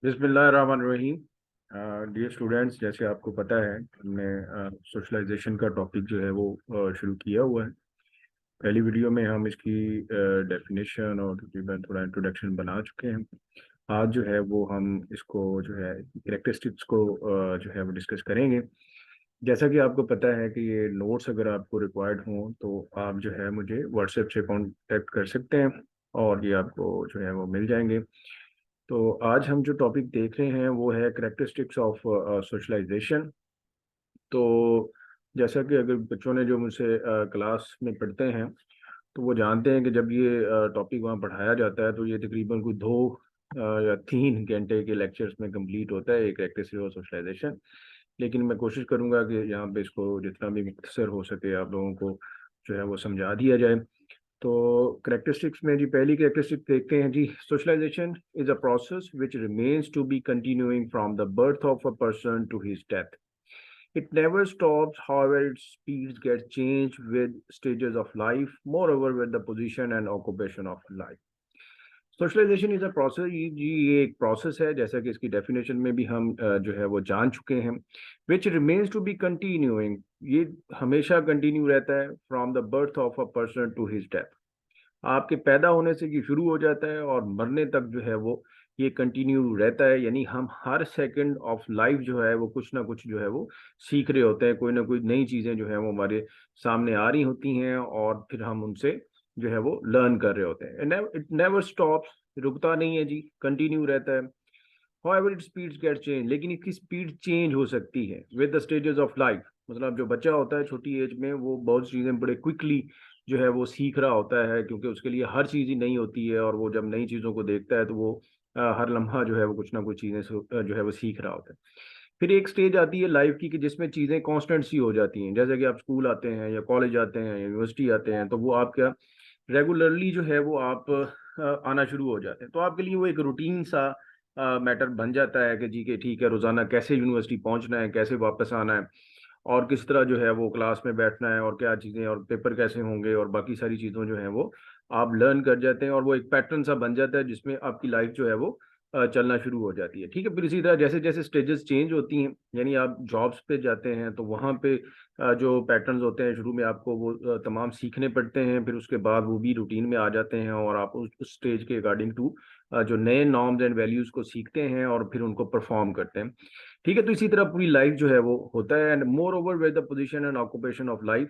बिस्मिल्लाहिर्रहमानिर्रहीम। Dear students, जैसे आपको पता है हमने सोशलाइजेशन का टॉपिक जो है वो शुरू किया हुआ है। पहली वीडियो में हम इसकी डेफिनेशन और तकरीबन थोड़ा इंट्रोडक्शन बना चुके हैं। आज जो है वो हम इसको जो है कैरेक्टरिस्टिक्स को जो है वो डिस्कस करेंगे। जैसा कि आपको पता है कि ये नोट्स अगर आपको रिक्वायर्ड हों तो आप जो है मुझे व्हाट्सएप से कांटेक्ट कर सकते हैं और ये आपको जो है वो मिल जाएंगे। तो आज हम जो टॉपिक देख रहे हैं वो है करेक्टरिस्टिक्स ऑफ सोशलाइजेशन। तो जैसा कि अगर बच्चों ने जो मुझसे क्लास में पढ़ते हैं तो वो जानते हैं कि जब ये टॉपिक वहाँ पढ़ाया जाता है तो ये तकरीबन कोई 2 या 3 घंटे के लेक्चर्स में कंप्लीट होता है एक करेक्टरिस्टिक्स ऑफ सोशलाइजेशन। लेकिन मैं कोशिश करूंगा कि यहाँ पे इसको जितना भी मुख्तसर हो सके आप लोगों को जो है वो समझा दिया जाए। तो करेक्टरिस्टिक्स में जी पहली करेक्टरिस्टिक देखते हैं जी। Socialisation is a process which remains to be continuing from the birth of a person to his death. It never stops, however, its speeds get changed with stages of life, moreover with the position and occupation of life. Socialisation is a process, ये एक process है जैसा कि इसकी definition में भी हम जो है वो जान चुके हैं। Which remains to be continuing, ये हमेशा कंटिन्यू रहता है from the birth of a person to his death. आपके पैदा होने से ये शुरू हो जाता है और मरने तक जो है वो ये कंटिन्यू रहता है। यानी हम हर सेकंड ऑफ लाइफ जो है वो कुछ ना कुछ जो है वो सीख रहे होते हैं, कोई ना कोई नई चीज़ें जो है वो हमारे सामने आ रही होती हैं और फिर हम उनसे जो है वो लर्न कर रहे होते हैं। इट नेवर स्टॉप्स, रुकता नहीं है जी, कंटिन्यू रहता है। However, its speeds get changed, लेकिन इसकी स्पीड चेंज हो सकती है with the stages of life. मतलब जो बच्चा होता है छोटी एज में वो बहुत चीज़ें बड़े क्विकली जो है वो सीख रहा होता है, क्योंकि उसके लिए हर चीज़ ही नई होती है और वो जब नई चीज़ों को देखता है तो वो हर लम्हा जो है वो कुछ ना कुछ चीज़ें जो है वो सीख रहा होता है। फिर एक स्टेज आती है लाइफ की कि जिसमें चीज़ें कांस्टेंट सी हो जाती हैं। जैसे कि आप स्कूल आते हैं या कॉलेज आते हैं या यूनिवर्सिटी आते हैं तो वो आप क्या रेगुलरली जो है वो आप आना शुरू हो जाते हैं। तो आपके लिए वो एक रूटीन सा मैटर बन जाता है कि जी के ठीक है, रोज़ाना कैसे यूनिवर्सिटी पहुंचना है, कैसे वापस आना है और किस तरह जो है वो क्लास में बैठना है और क्या चीज़ें और पेपर कैसे होंगे और बाकी सारी चीज़ों जो है वो आप लर्न कर जाते हैं और वो एक पैटर्न सा बन जाता है जिसमें आपकी लाइफ जो है वो चलना शुरू हो जाती है। ठीक है, फिर इसी तरह जैसे जैसे स्टेजेस चेंज होती हैं, यानी आप जॉब्स पे जाते हैं तो वहाँ पे जो पैटर्न्स होते हैं शुरू में आपको वो तमाम सीखने पड़ते हैं, फिर उसके बाद वो भी रूटीन में आ जाते हैं और आप उस स्टेज के अकॉर्डिंग टू जो नए नॉर्म्स एंड वैल्यूज को सीखते हैं और फिर उनको परफॉर्म करते हैं। ठीक है, तो इसी तरह पूरी लाइफ जो है वो होता है। And more over with the position and occupation of life,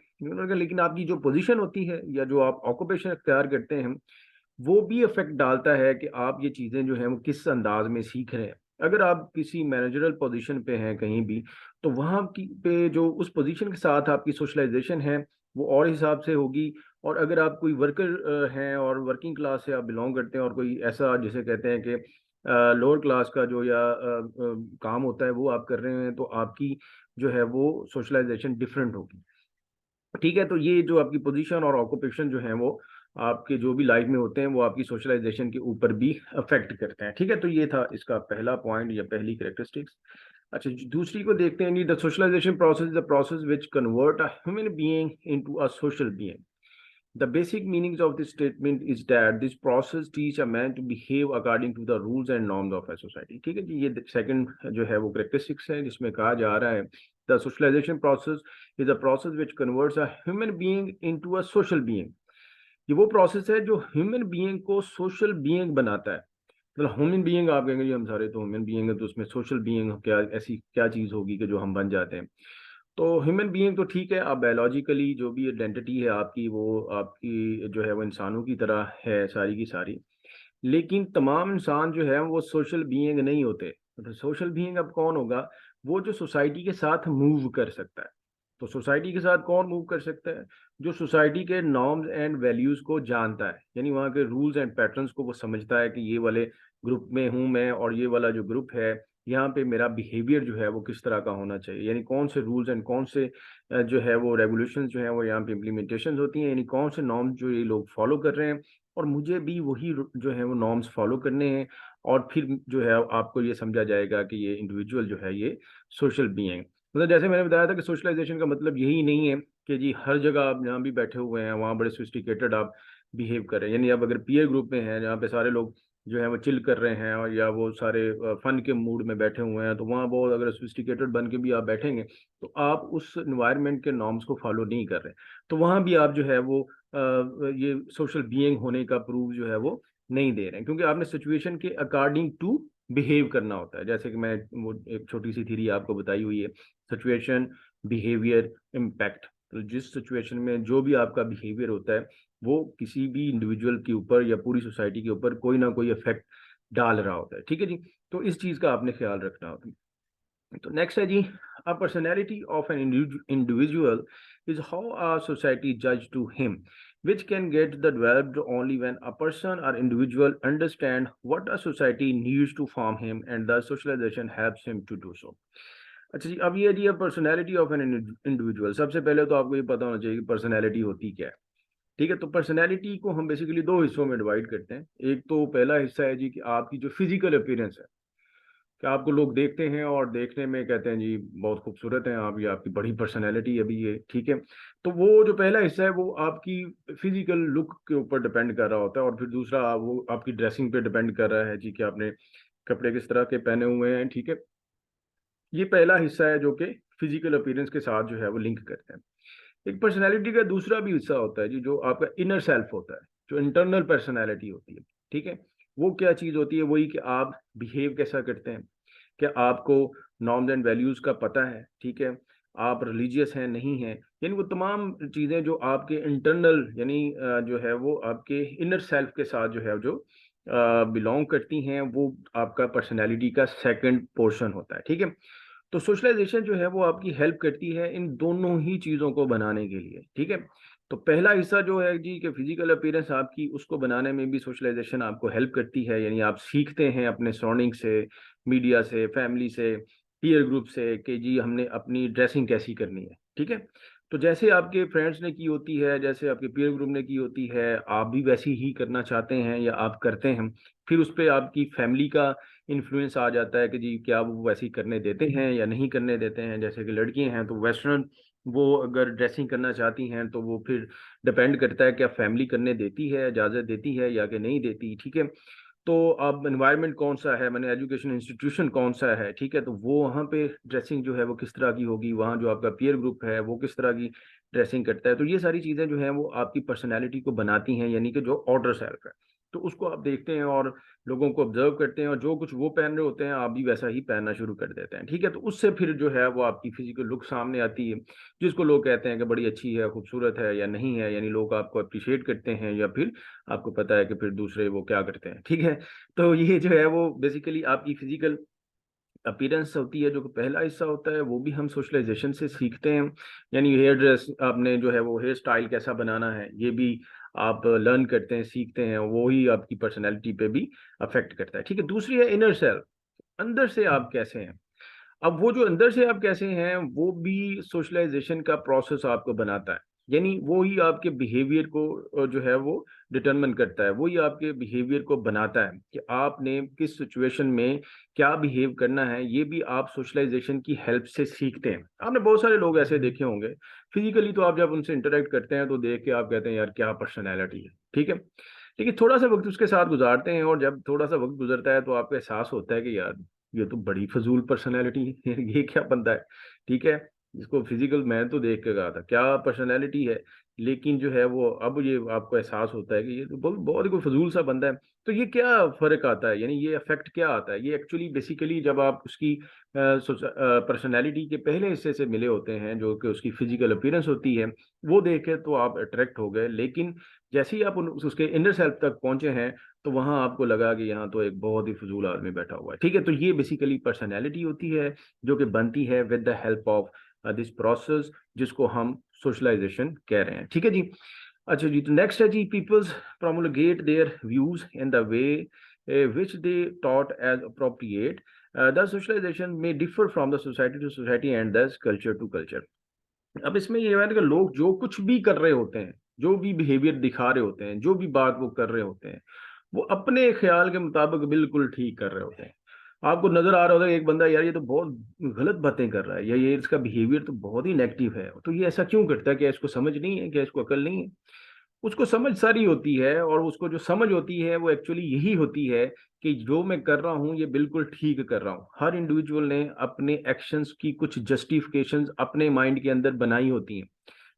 लेकिन आपकी जो पोजीशन होती है या जो आप ऑक्यूपेशन अख्तियार करते हैं वो भी इफेक्ट डालता है कि आप ये चीज़ें जो हैं वो किस अंदाज में सीख रहे हैं। अगर आप किसी मैनेजरल पोजीशन पे हैं कहीं भी तो वहाँ की पे जो उस पोजीशन के साथ आपकी सोशलाइजेशन है वो और हिसाब से होगी। और अगर आप कोई वर्कर हैं और वर्किंग क्लास से आप बिलोंग करते हैं और कोई ऐसा जिसे कहते हैं कि लोअर क्लास का जो या काम होता है वो आप कर रहे हैं तो आपकी जो है वो सोशलाइजेशन डिफरेंट होगी। ठीक है, तो ये जो आपकी पोजीशन और ऑक्यूपेशन जो है वो आपके जो भी लाइफ में होते हैं वो आपकी सोशलाइजेशन के ऊपर भी अफेक्ट करते हैं। ठीक है, तो ये था इसका पहला पॉइंट या पहली कैरेक्टरिस्टिक्स। अच्छा दूसरी को देखते हैं जी। The socialisation process the process which convert a human being into a social being. The basic meanings of this statement is that this process teach a man to behave according to the rules and norms of a society। ठीक है जी, ये second जो है वो characteristics है जिसमें कहा जा रहा है the socialisation process is a process which converts a human being into a social being. ये वो प्रोसेस है जो ह्यूमन बीइंग को सोशल बीइंग बनाता है। मतलब ह्यूमन बीइंग आप कहेंगे जी हम सारे तो ह्यूमन बीइंग है तो उसमें सोशल बीइंग क्या ऐसी क्या चीज़ होगी कि जो हम बन जाते हैं। तो ह्यूमन बीइंग तो ठीक है, आप बायोलॉजिकली जो भी आइडेंटिटी है आपकी वो आपकी जो है वो इंसानों की तरह है सारी की सारी। लेकिन तमाम इंसान जो है वो सोशल बीइंग नहीं होते। तो सोशल बीइंग अब कौन होगा? वो जो सोसाइटी के साथ मूव कर सकता है। तो सोसाइटी के साथ कौन मूव कर सकता है? जो सोसाइटी के नॉर्म्स एंड वैल्यूज को जानता है, यानी वहाँ के रूल्स एंड पैटर्न्स को वो समझता है कि ये वाले ग्रुप में हूँ मैं और ये वाला जो ग्रुप है यहाँ पे मेरा बिहेवियर जो है वो किस तरह का होना चाहिए। यानी कौन से रूल्स एंड कौन से जो है वो रेगुलेशंस जो है वो यहाँ पे इम्प्लीमेंटेशन होती हैं, यानी कौन से नॉर्म्स जो ये लोग फॉलो कर रहे हैं और मुझे भी वही जो है वो नॉर्म्स फॉलो करने हैं। और फिर जो है आपको ये समझा जाएगा कि ये इंडिविजुअल जो है ये सोशल बीइंग। मतलब जैसे मैंने बताया था कि सोशलाइजेशन का मतलब यही नहीं है कि जी हर जगह आप जहाँ भी बैठे हुए हैं वहाँ बड़े सोफिस्टिकेटेड आप बिहेव कर रहे हैं। यानी आप अगर पीयर ग्रुप में हैं जहाँ पे सारे लोग जो है वो चिल कर रहे हैं, और या वो सारे फन के मूड में बैठे हुए हैं, तो वहाँ बहुत अगर सोफिस्टिकेटेड बन के भी आप बैठेंगे तो आप उस इन्वायरमेंट के नॉर्म्स को फॉलो नहीं कर रहे, तो वहाँ भी आप जो है वो ये सोशल बीइंग होने का प्रूफ जो है वो नहीं दे रहे हैं, क्योंकि आपने सिचुएशन के अकॉर्डिंग टू बिहेव करना होता है। जैसे कि मैं वो एक छोटी सी थ्योरी आपको बताई हुई है, सिचुएशन, बिहेवियर, इम्पैक्ट। तो जिस सिचुएशन में जो भी आपका बिहेवियर होता है वो किसी भी इंडिविजुअल के ऊपर या पूरी सोसाइटी के ऊपर कोई ना कोई इफेक्ट डाल रहा होता है, ठीक है जी। तो इस चीज का आपने ख्याल रखना होता है। तो नेक्स्ट है जी, a personality of an individual is how a society जज to him, which can get the developed only when a person or individual understand what a society needs to form him and the socialization helps him to do so। अच्छा जी, अब ये जी personality of an individual, सबसे पहले तो आपको ये पता होना चाहिए कि पर्सनैलिटी होती क्या है। ठीक है, तो पर्सनैलिटी को हम बेसिकली दो हिस्सों में डिवाइड करते हैं। एक तो पहला हिस्सा है जी कि आपकी जो फिजिकल अपीयरेंस है, कि आपको लोग देखते हैं और देखने में कहते हैं जी बहुत खूबसूरत हैं आप, ये आपकी बड़ी पर्सनैलिटी अभी ये, ठीक है। तो वो जो पहला हिस्सा है वो आपकी फिजिकल लुक के ऊपर डिपेंड कर रहा होता है, और फिर दूसरा वो आपकी ड्रेसिंग पे डिपेंड कर रहा है जी कि आपने कपड़े किस तरह के पहने हुए हैं, ठीक है। ये पहला हिस्सा है जो कि फिजिकल अपीयरेंस के साथ जो है वो लिंक करते हैं। एक पर्सनैलिटी का दूसरा भी हिस्सा होता है जी, जो आपका इनर सेल्फ होता है, जो इंटरनल पर्सनैलिटी होती है, ठीक है। वो क्या चीज़ होती है, वही कि आप बिहेव कैसा करते हैं, क्या आपको नॉर्म्स एंड वैल्यूज़ का पता है, ठीक है, आप रिलीजियस हैं नहीं हैं, यानी वो तमाम चीज़ें जो आपके इंटरनल यानी जो है वो आपके इनर सेल्फ के साथ जो है जो बिलोंग करती हैं, वो आपका पर्सनैलिटी का सेकंड पोर्शन होता है, ठीक है। तो सोशलाइजेशन जो है वो आपकी हेल्प करती है इन दोनों ही चीज़ों को बनाने के लिए, ठीक है। तो पहला हिस्सा जो है जी कि फिजिकल अपीयरेंस आपकी, उसको बनाने में भी सोशलाइजेशन आपको हेल्प करती है, यानी आप सीखते हैं अपने सराउंडिंग से, मीडिया से, फैमिली से, पीयर ग्रुप से कि जी हमने अपनी ड्रेसिंग कैसी करनी है, ठीक है। तो जैसे आपके फ्रेंड्स ने की होती है, जैसे आपके पीयर ग्रुप ने की होती है, आप भी वैसी ही करना चाहते हैं या आप करते हैं। फिर उस पर आपकी फैमिली का इन्फ्लुएंस आ जाता है कि जी क्या वो वैसे ही करने देते हैं या नहीं करने देते हैं। जैसे कि लड़कियां हैं तो वेस्टर्न वो अगर ड्रेसिंग करना चाहती हैं तो वो फिर डिपेंड करता है क्या फैमिली करने देती है, इजाज़त देती है या कि नहीं देती, ठीक है। तो अब एनवायरनमेंट कौन सा है, मैंने एजुकेशन इंस्टीट्यूशन कौन सा है, ठीक है, तो वो वहाँ पे ड्रेसिंग जो है वो किस तरह की होगी, वहाँ जो आपका पीयर ग्रुप है वो किस तरह की ड्रेसिंग करता है। तो ये सारी चीज़ें जो हैं वो आपकी पर्सनैलिटी को बनाती हैं, यानी कि जो आउटर सेल्फ है, तो उसको आप देखते हैं और लोगों को ऑब्जर्व करते हैं, और जो कुछ वो पहन रहे होते हैं आप भी वैसा ही पहनना शुरू कर देते हैं, ठीक है। तो उससे फिर जो है वो आपकी फिजिकल लुक सामने आती है, जिसको लोग कहते हैं कि बड़ी अच्छी है, खूबसूरत है या नहीं है, यानी लोग आपको अप्रिशिएट करते हैं या फिर आपको पता है कि फिर दूसरे वो क्या करते हैं, ठीक है। तो ये जो है वो बेसिकली आपकी फिजिकल अपीयरेंस होती है, जो कि पहला हिस्सा होता है, वो भी हम सोशलाइजेशन से सीखते हैं। यानी हेयर ड्रेस आपने जो है वो हेयर स्टाइल कैसा बनाना है, ये भी आप लर्न करते हैं, सीखते हैं, वो ही आपकी पर्सनैलिटी पे भी अफेक्ट करता है, ठीक है। दूसरी है इनर सेल्फ, अंदर से आप कैसे हैं। अब वो जो अंदर से आप कैसे हैं वो भी सोशलाइजेशन का प्रोसेस आपको बनाता है, यानी वो ही आपके बिहेवियर को जो है वो डिटरमिन करता है, वो ही आपके बिहेवियर को बनाता है कि आपने किस सिचुएशन में क्या बिहेव करना है। ये भी आप सोशलाइजेशन की हेल्प से सीखते हैं। आपने बहुत सारे लोग ऐसे देखे होंगे, फिजिकली तो आप जब उनसे इंटरेक्ट करते हैं तो देख के आप कहते हैं यार क्या पर्सनैलिटी है, ठीक है। लेकिन थोड़ा सा वक्त उसके साथ गुजारते हैं, और जब थोड़ा सा वक्त गुजरता है तो आपको एहसास होता है कि यार ये तो बड़ी फजूल पर्सनैलिटी है, ये क्या बंदा है, ठीक है। इसको फिजिकल मैं तो देख के कहा था क्या पर्सनैलिटी है, लेकिन जो है वो अब ये आपको एहसास होता है कि ये तो बहुत बहुत ही कोई फजूल सा बंदा है। तो ये क्या फर्क आता है, यानी ये इफेक्ट क्या आता है, ये एक्चुअली बेसिकली जब आप उसकी पर्सनैलिटी के पहले हिस्से से मिले होते हैं, जो कि उसकी फिजिकल अपीयरेंस होती है, वो देख के तो आप अट्रैक्ट हो गए, लेकिन जैसे ही आप उसके इनर सेल्फ तक पहुंचे हैं तो वहां आपको लगा कि यहाँ तो एक बहुत ही फजूल आदमी बैठा हुआ है, ठीक है। तो ये बेसिकली पर्सनैलिटी होती है जो कि बनती है with the help of this process, जिसको हम सोशलाइजेशन कह रहे हैं, ठीक है जी। अच्छा जी, तो नेक्स्ट है जी, peoples promulgate their views in the way which they taught as appropriate, the socialisation में differ from the society to society and the culture to culture. अब इसमें ये है कि लोग जो कुछ भी कर रहे होते हैं, जो भी बिहेवियर दिखा रहे होते हैं, जो भी बात वो कर रहे होते हैं, वो अपने ख्याल के मुताबिक बिल्कुल ठीक कर रहे होते हैं। आपको नजर आ रहा होता है एक बंदा यार ये तो बहुत गलत बातें कर रहा है, या ये इसका बिहेवियर तो बहुत ही नेगेटिव है, तो ये ऐसा क्यों करता है, क्या इसको समझ नहीं है, क्या इसको अकल नहीं है। उसको समझ सारी होती है, और उसको जो समझ होती है वो एक्चुअली यही होती है कि जो मैं कर रहा हूँ ये बिल्कुल ठीक कर रहा हूँ। हर इंडिविजुअल ने अपने एक्शंस की कुछ जस्टिफिकेशंस अपने माइंड के अंदर बनाई होती हैं,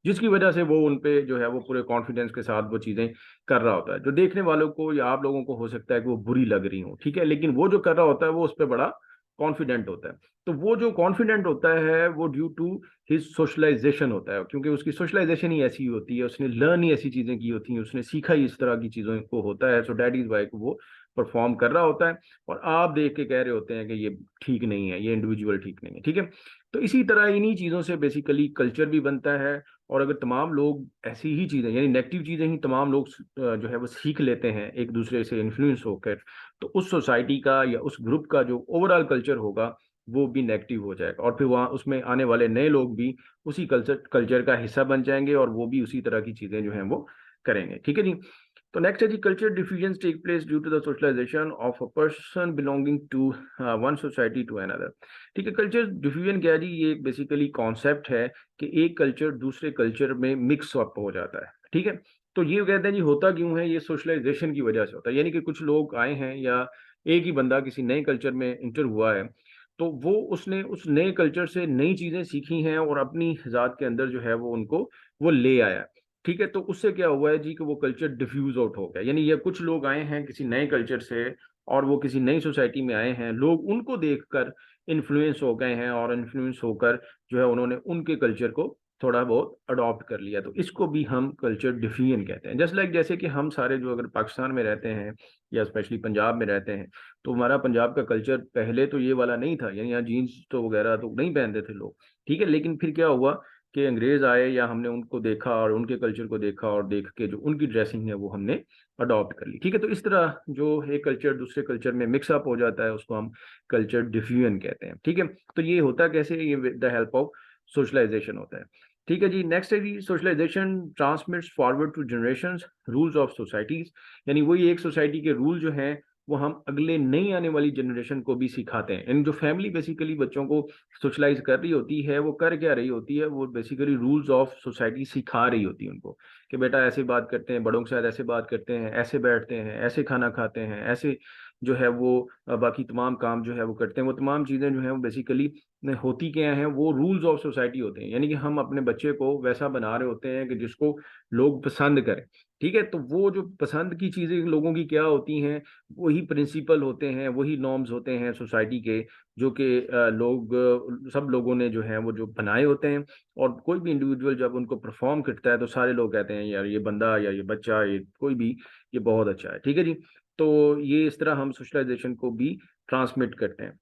जिसकी वजह से वो उन पे जो है वो पूरे कॉन्फिडेंस के साथ वो चीज़ें कर रहा होता है। जो देखने वालों को या आप लोगों को हो सकता है कि वो बुरी लग रही हो, ठीक है, लेकिन वो जो कर रहा होता है वो उस पर बड़ा कॉन्फिडेंट होता है। तो वो जो कॉन्फिडेंट होता है वो ड्यू टू हिज सोशलाइजेशन होता है, क्योंकि उसकी सोशलाइजेशन ही ऐसी होती है, उसने लर्न ही ऐसी चीज़ें की होती हैं, उसने सीखा ही इस तरह की चीज़ों को होता है। सो डैट इज़ वाई वो परफॉर्म कर रहा होता है, और आप देख के कह रहे होते हैं कि ये ठीक नहीं है, ये इंडिविजुअल ठीक नहीं है, ठीक है। तो इसी तरह इन्हीं चीज़ों से बेसिकली कल्चर भी बनता है। और अगर तमाम लोग ऐसी ही चीज़ें, यानी नेगेटिव चीज़ें ही तमाम लोग जो है वो सीख लेते हैं एक दूसरे से इन्फ्लुएंस होकर, तो उस सोसाइटी का या उस ग्रुप का जो ओवरऑल कल्चर होगा वो भी नेगेटिव हो जाएगा, और फिर वहाँ उसमें आने वाले नए लोग भी उसी कल्चर का हिस्सा बन जाएंगे, और वो भी उसी तरह की चीज़ें जो हैं वो करेंगे, ठीक है जी। तो नेक्स्ट है जी, culture diffusion take place due to the socialisation of a person belonging to one society to another. ठीक है, कल्चर डिफ्यूजन क्या है जी, ये बेसिकली कॉन्सेप्ट है कि एक कल्चर दूसरे कल्चर में मिक्स अप हो जाता है, ठीक है। तो ये कहते हैं जी होता क्यों है, ये सोशलाइजेशन की वजह से होता है, यानी कि कुछ लोग आए हैं या एक ही बंदा किसी नए कल्चर में इंटर हुआ है, तो वो उसने उस नए कल्चर से नई चीजें सीखी हैं और अपनी जात के अंदर जो है वो उनको वो ले आया, ठीक है। तो उससे क्या हुआ है जी कि वो कल्चर डिफ्यूज आउट हो गया, यानी ये कुछ लोग आए हैं किसी नए कल्चर से और वो किसी नई सोसाइटी में आए हैं, लोग उनको देखकर इन्फ्लुएंस हो गए हैं, और इन्फ्लुएंस होकर जो है उन्होंने उनके कल्चर को थोड़ा बहुत अडॉप्ट कर लिया, तो इसको भी हम कल्चर डिफ्यूजन कहते हैं। जस्ट लाइक जैसे कि हम सारे जो अगर पाकिस्तान में रहते हैं या स्पेशली पंजाब में रहते हैं, तो हमारा पंजाब का कल्चर पहले तो ये वाला नहीं था, यानी यहाँ जीन्स तो वगैरह तो नहीं पहनते थे लोग, ठीक है। लेकिन फिर क्या हुआ कि अंग्रेज आए या हमने उनको देखा और उनके कल्चर को देखा, और देख के जो उनकी ड्रेसिंग है वो हमने अडॉप्ट कर ली, ठीक है। तो इस तरह जो एक कल्चर दूसरे कल्चर में मिक्सअप हो जाता है उसको हम कल्चर डिफ्यूजन कहते हैं, ठीक है। तो ये होता कैसे, ये with the help of socialisation होता है, ठीक है जी। नेक्स्ट है जी, socialisation transmits forward to generations rules of societies, यानी वही एक सोसाइटी के रूल जो हैं वो हम अगले नई आने वाली जनरेशन को भी सिखाते हैं। इन जो फैमिली बेसिकली बच्चों को सोशलाइज कर रही होती है वो कर क्या रही होती है, वो बेसिकली रूल्स ऑफ सोसाइटी सिखा रही होती है उनको, कि बेटा ऐसे बात करते हैं, बड़ों के साथ ऐसे बात करते हैं, ऐसे बैठते हैं, ऐसे खाना खाते हैं, ऐसे जो है वो बाकी तमाम काम जो है वो करते हैं। वो तमाम चीज़ें जो है वो बेसिकली होती क्या हैं, वो रूल्स ऑफ सोसाइटी होते हैं, यानी कि हम अपने बच्चे को वैसा बना रहे होते हैं कि जिसको लोग पसंद करें, ठीक है। तो वो जो पसंद की चीज़ें लोगों की क्या होती हैं, वही प्रिंसिपल होते हैं, वही नॉर्म्स होते हैं सोसाइटी के, जो कि सब लोगों ने जो है वो जो बनाए होते हैं। और कोई भी इंडिविजुअल जब उनको परफॉर्म करता है तो सारे लोग कहते हैं यार ये बंदा या ये बच्चा, ये कोई भी, ये बहुत अच्छा है, ठीक है जी। तो ये इस तरह हम सोशलाइजेशन को भी ट्रांसमिट करते हैं।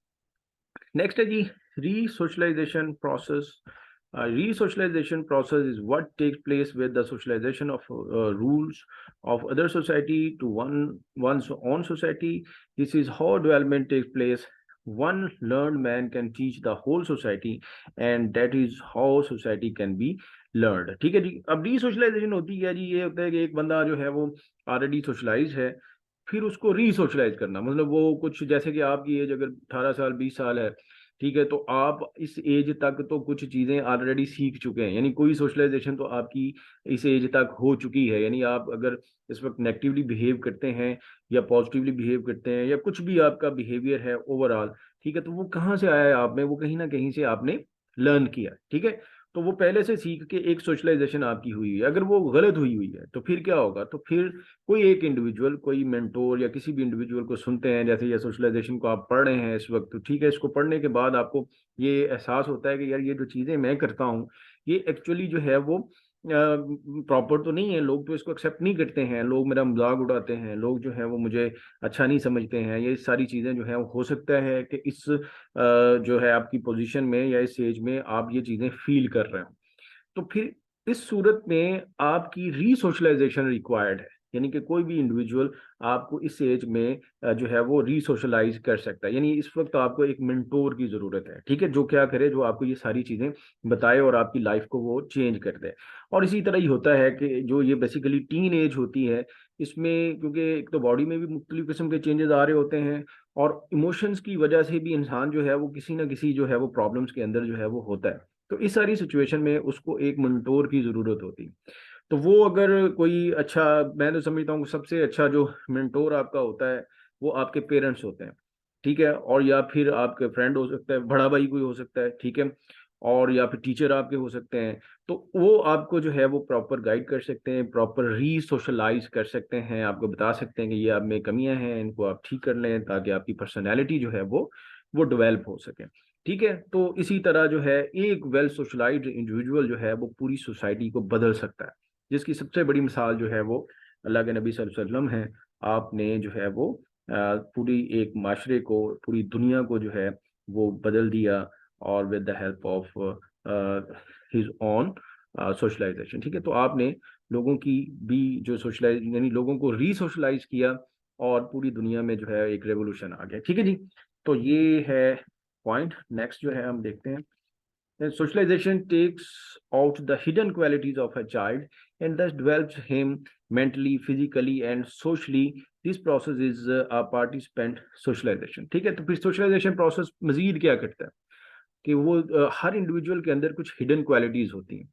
नेक्स्ट है जी, री-सोशलाइजेशन process. Re-socialization process is what takes place with the socialization of rules of other society to one's own society. This is how development takes place. One learned man can teach the whole society, and that is how society can be learned. ठीक है जी। अब री-सोशलाइजेशन होती है जी, ये होता है कि एक बंदा जो है वो ऑलरेडी सोशलाइज है, फिर उसको री-सोशलाइज करना, मतलब वो कुछ जैसे कि आपकी एज अगर 18 साल 20 साल है, ठीक है, तो आप इस एज तक तो कुछ चीज़ें ऑलरेडी सीख चुके हैं, यानी कोई सोशलाइजेशन तो आपकी इस एज तक हो चुकी है। यानी आप अगर इस वक्त नेगेटिवली बिहेव करते हैं या पॉजिटिवली बिहेव करते हैं या कुछ भी आपका बिहेवियर है ओवरऑल, ठीक है, तो वो कहाँ से आया है आप में, वो कहीं ना कहीं से आपने लर्न किया, ठीक है। तो वो पहले से सीख के एक सोशलाइजेशन आपकी हुई है। अगर वो गलत हुई हुई है तो फिर क्या होगा, तो फिर कोई एक इंडिविजुअल, कोई मेंटोर या किसी भी इंडिविजुअल को सुनते हैं, जैसे ये सोशलाइजेशन को आप पढ़ रहे हैं इस वक्त, तो ठीक है, इसको पढ़ने के बाद आपको ये एहसास होता है कि यार ये जो चीज़ें मैं करता हूँ ये एक्चुअली जो है वो प्रॉपर तो नहीं है, लोग तो इसको एक्सेप्ट नहीं करते हैं, लोग मेरा मजाक उड़ाते हैं, लोग जो है वो मुझे अच्छा नहीं समझते हैं। ये सारी चीज़ें जो है वो हो सकता है कि इस जो है आपकी पोजीशन में या इस एज में आप ये चीज़ें फील कर रहे हो। तो फिर इस सूरत में आपकी रीसोशलाइजेशन रिक्वायर्ड है, यानी कि कोई भी इंडिविजुअल आपको इस एज में जो है वो रीसोशलाइज कर सकता है। यानी इस वक्त आपको एक मेंटोर की जरूरत है, ठीक है, जो क्या करे, जो आपको ये सारी चीजें बताए और आपकी लाइफ को वो चेंज कर दे। और इसी तरह ही होता है कि जो ये बेसिकली टीन एज होती है, इसमें क्योंकि एक तो बॉडी में भी मुख्तलिफ किस्म के चेंजेस आ रहे होते हैं, और इमोशंस की वजह से भी इंसान जो है वो किसी ना किसी जो है वो प्रॉब्लम्स के अंदर जो है वो होता है। तो इस सारी सिचुएशन में उसको एक मेंटोर की जरूरत होती है। तो वो अगर कोई अच्छा, मैं तो समझता हूँ सबसे अच्छा जो मेंटोर आपका होता है वो आपके पेरेंट्स होते हैं, ठीक है, और या फिर आपके फ्रेंड हो सकता है, बड़ा भाई कोई हो सकता है, ठीक है, और या फिर टीचर आपके हो सकते हैं। तो वो आपको जो है वो प्रॉपर गाइड कर सकते हैं, प्रॉपर री सोशलाइज कर सकते हैं, आपको बता सकते हैं कि ये आप में कमियां हैं, इनको आप ठीक कर लें ताकि आपकी पर्सनैलिटी जो है वो डेवलप हो सके। ठीक है, तो इसी तरह जो है एक वेल सोशलाइज्ड इंडिविजुअल जो है वो पूरी सोसाइटी को बदल सकता है, जिसकी सबसे बड़ी मिसाल जो है वो अल्लाह के नबी सल्लल्लाहु अलैहि वसल्लम है। आपने जो है वो पूरी एक माशरे को, पूरी दुनिया को जो है वो बदल दिया, और with the help of his own socialisation. ठीक है, तो आपने लोगों की भी जो सोशलाइज, यानी लोगों को री सोशलाइज किया, और पूरी दुनिया में जो है एक रेवोल्यूशन आ गया। ठीक है जी, तो ये है पॉइंट। नेक्स्ट जो है हम देखते हैं, then socialization takes out the hidden qualities of a child and thus develops him mentally, physically and socially. This process is a participant socialization। ठीक है, तो फिर सोशलाइजेशन प्रोसेस मजीद क्या करता है कि वो हर इंडिविजुअल के अंदर कुछ हिडन क्वालिटीज होती हैं।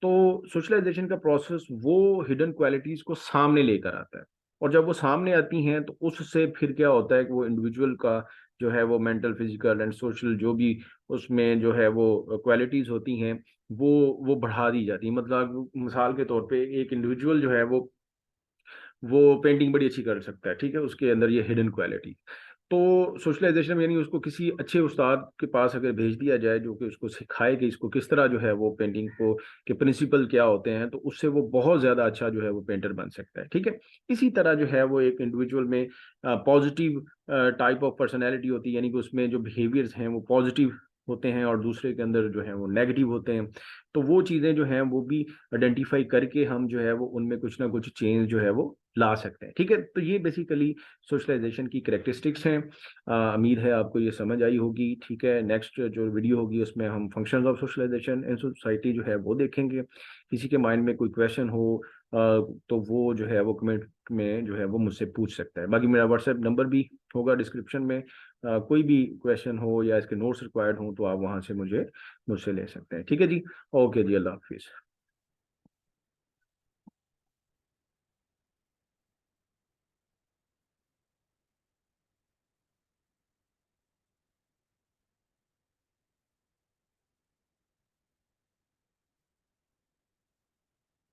तो सोशलाइजेशन का प्रोसेस वो हिडन क्वालिटीज को सामने लेकर आता है, और जब वो सामने आती हैं तो उससे फिर क्या होता है कि वो इंडिविजुअल का जो है वो मेंटल, फिजिकल एंड सोशल जो भी उसमें जो है वो क्वालिटीज होती हैं वो बढ़ा दी जाती है। मतलब मिसाल के तौर पे एक इंडिविजुअल जो है वो पेंटिंग बड़ी अच्छी कर सकता है, ठीक है, उसके अंदर ये हिडन क्वालिटी। तो सोशलाइजेशन में यानी उसको किसी अच्छे उस्ताद के पास अगर भेज दिया जाए जो कि उसको सिखाए कि इसको किस तरह जो है वो पेंटिंग को के प्रिंसिपल क्या होते हैं, तो उससे वो बहुत ज़्यादा अच्छा जो है वो पेंटर बन सकता है। ठीक है, इसी तरह जो है वो एक इंडिविजुअल में पॉजिटिव टाइप ऑफ पर्सनैलिटी होती है, यानी कि उसमें जो बिहेवियर्स हैं वो पॉजिटिव होते हैं और दूसरे के अंदर जो है वो नेगेटिव होते हैं। तो वो चीज़ें जो हैं वो भी आइडेंटिफाई करके हम जो है वो उनमें कुछ ना कुछ चेंज जो है वो ला सकते हैं। ठीक है, तो ये बेसिकली सोशलाइजेशन की कैरेक्टरिस्टिक्स हैं। उम्मीद है आपको ये समझ आई होगी। ठीक है, नेक्स्ट जो वीडियो होगी उसमें हम functions of socialisation in society जो है वो देखेंगे। किसी के माइंड में कोई क्वेश्चन हो तो वो जो है वो कमेंट में जो है वो मुझसे पूछ सकता है। बाकी मेरा व्हाट्सएप नंबर भी होगा डिस्क्रिप्शन में। कोई भी क्वेश्चन हो या इसके नोट्स रिक्वायर्ड हो तो आप वहाँ से मुझसे ले सकते हैं। ठीक है जी, ओके जी, अल्लाह हाफिज़।